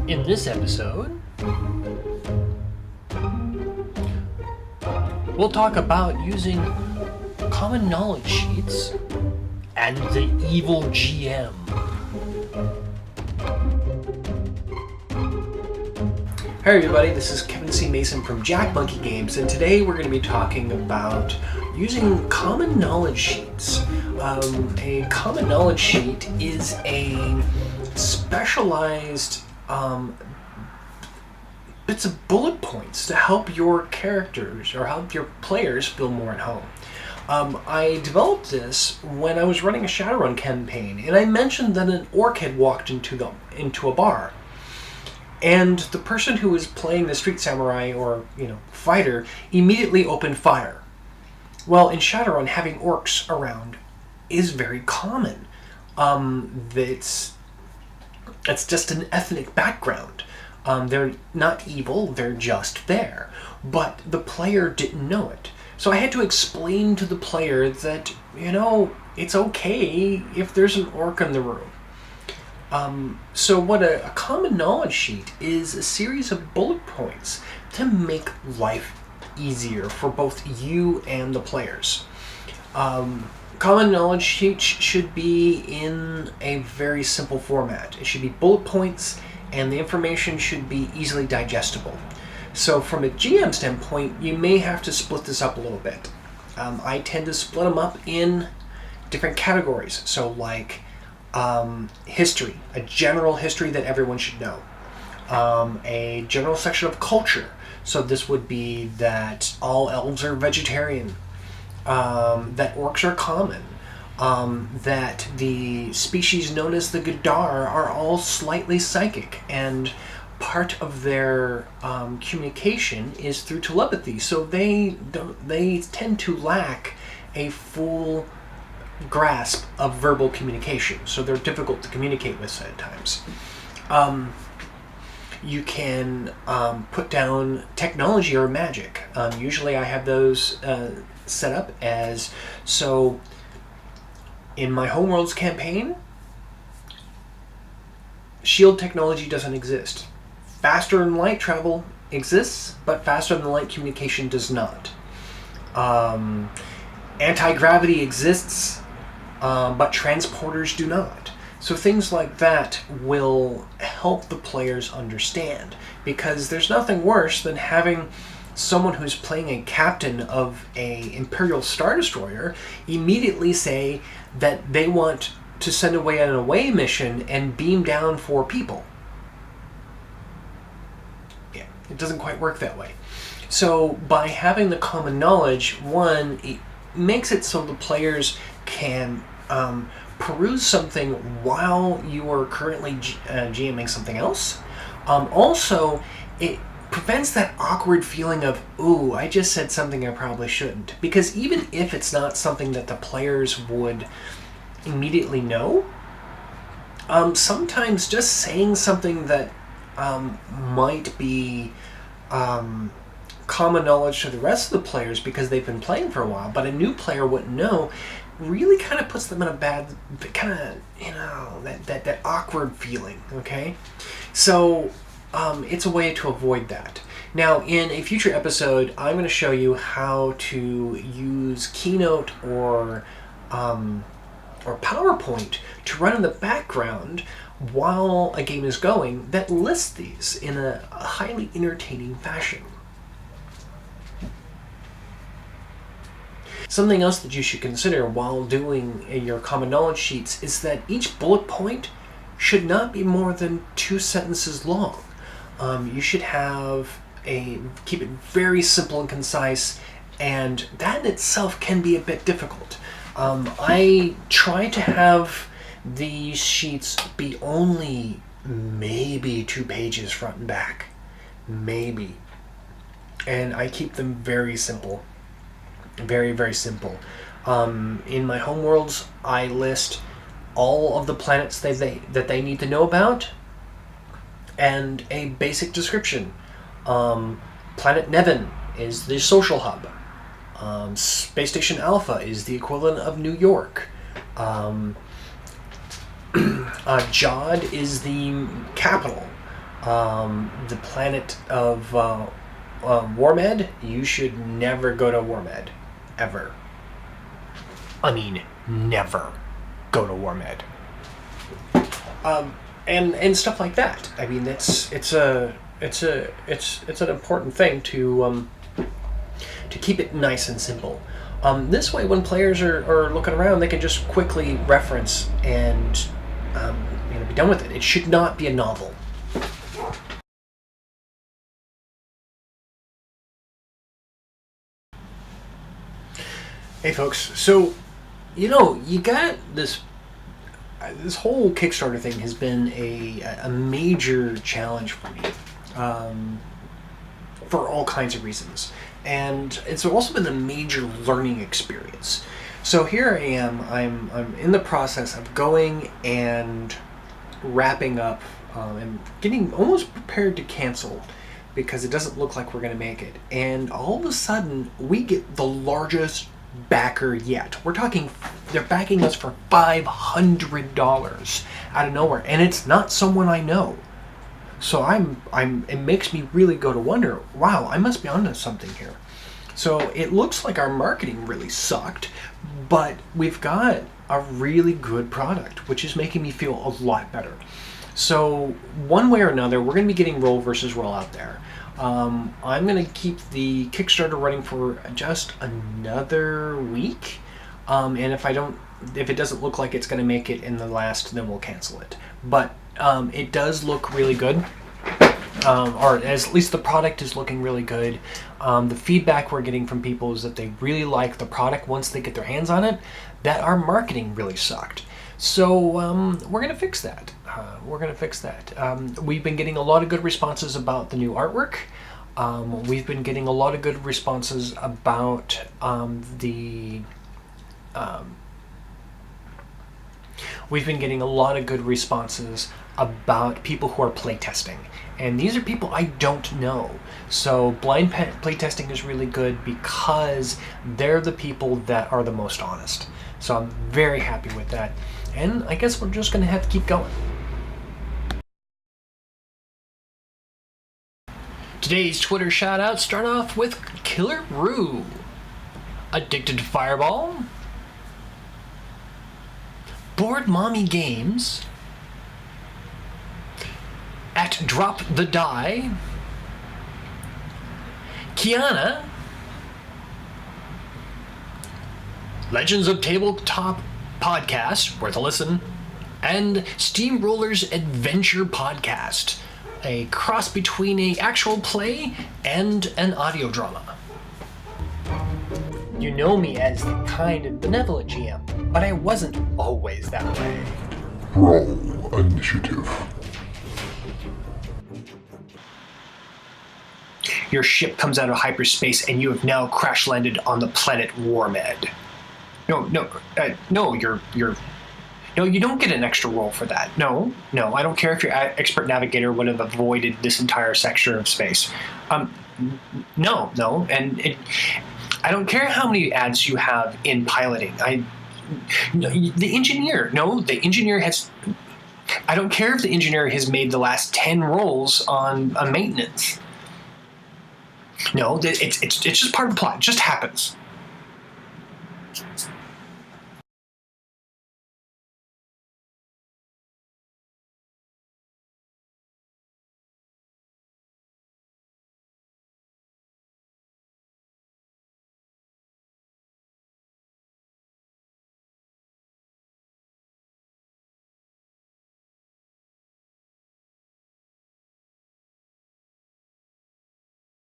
In this episode, we'll talk about using common knowledge sheets and the evil GM. Hi everybody, this is Kevin C. Mason from Jack Monkey Games, and today we're going to be talking about using common knowledge sheets. A common knowledge sheet is a specialized bits of bullet points to help your characters or help your players feel more at home. I developed this when I was running a Shadowrun campaign, and I mentioned that an orc had walked into a bar. And the person who was playing the street samurai or, fighter immediately opened fire. Well, in Shadowrun, having orcs around is very common. It's just an ethnic background. They're not evil, they're just there. But the player didn't know it. So I had to explain to the player that, it's okay if there's an orc in the room. So what a common knowledge sheet is a series of bullet points to make life easier for both you and the players. Common knowledge sheets should be in a very simple format. It should be bullet points, and the information should be easily digestible. So from a GM standpoint, you may have to split this up a little bit. I tend to split them up in different categories. So like history, a general history that everyone should know. A general section of culture. So this would be that all elves are vegetarian, that orcs are common, that the species known as the Gadar are all slightly psychic, and part of their communication is through telepathy. So they tend to lack a full grasp of verbal communication, so they're difficult to communicate with at times. You can put down technology or magic. Usually I have those set up as, so in my Homeworlds campaign, shield technology doesn't exist. Faster than light travel exists, but faster than light communication does not. Anti-gravity exists, but transporters do not. So things like that will help the players understand, because there's nothing worse than having someone who's playing a captain of a Imperial Star Destroyer immediately say that they want to send away an away mission and beam down 4 people. Yeah, it doesn't quite work that way. So by having the common knowledge, one, it makes it so the players can peruse something while you are currently GMing something else. Also, it prevents that awkward feeling of, ooh, I just said something I probably shouldn't. Because even if it's not something that the players would immediately know, sometimes just saying something that might be common knowledge to the rest of the players because they've been playing for a while, but a new player wouldn't know, really kind of puts them in a bad, kind of, that awkward feeling, okay? So it's a way to avoid that. Now, in a future episode, I'm going to show you how to use Keynote or PowerPoint to run in the background while a game is going that lists these in a highly entertaining fashion. Something else that you should consider while doing your common knowledge sheets is that each bullet point should not be more than 2 sentences long. You should keep it very simple and concise, and that in itself can be a bit difficult. I try to have these sheets be only maybe 2 pages front and back. Maybe. And I keep them very simple. Very, very simple. In my Homeworlds, I list all of the planets that they need to know about, and a basic description. Planet Nevin is the social hub. Space Station Alpha is the equivalent of New York. Jod is the capital. the planet of Warmed, you should never go to Warmed, ever. I mean, never go to Warmed. And stuff like that. I mean, it's an important thing to keep it nice and simple. This way, when players are looking around, they can just quickly reference and be done with it. It should not be a novel. Hey folks, so you got this whole Kickstarter thing has been a major challenge for me, for all kinds of reasons, and it's also been a major learning experience. So here I am. I'm in the process of going and wrapping up and getting almost prepared to cancel because it doesn't look like we're going to make it. And all of a sudden, we get the largest backer yet. We're talking, they're backing us for $500 out of nowhere, and it's not someone I know. So it makes me really go to wonder, wow, I must be onto something here. So it looks like our marketing really sucked, but we've got a really good product, which is making me feel a lot better. So one way or another, we're going to be getting roll versus roll out there. I'm going to keep the Kickstarter running for just another week, and if it doesn't look like it's going to make it in the last, then we'll cancel it. But it does look really good, or at least the product is looking really good. The feedback we're getting from people is that they really like the product once they get their hands on it, that our marketing really sucked. So we're going to fix that. We've been getting a lot of good responses about the new artwork. We've been getting a lot of good responses about We've been getting a lot of good responses about people who are playtesting. And these are people I don't know. So blind playtesting is really good because they're the people that are the most honest. So I'm very happy with that. And I guess we're just going to have to keep going. Today's Twitter shout-outs start off with Killer Roo, Addicted to Fireball, Bored Mommy Games, at Drop the Die, Kiana, Legends of Tabletop Podcast, worth a listen, and Steamroller's Adventure Podcast, a cross between an actual play and an audio drama. You know me as the kind and benevolent GM, but I wasn't always that way. Roll initiative. Your ship comes out of hyperspace and you have now crash landed on the planet Warmed. No, you don't get an extra roll for that. No, I don't care if your expert navigator would have avoided this entire sector of space. No, and I don't care how many ads you have in piloting. The engineer has. I don't care if the engineer has made the last 10 rolls on maintenance. No, it's just part of the plot. It just happens.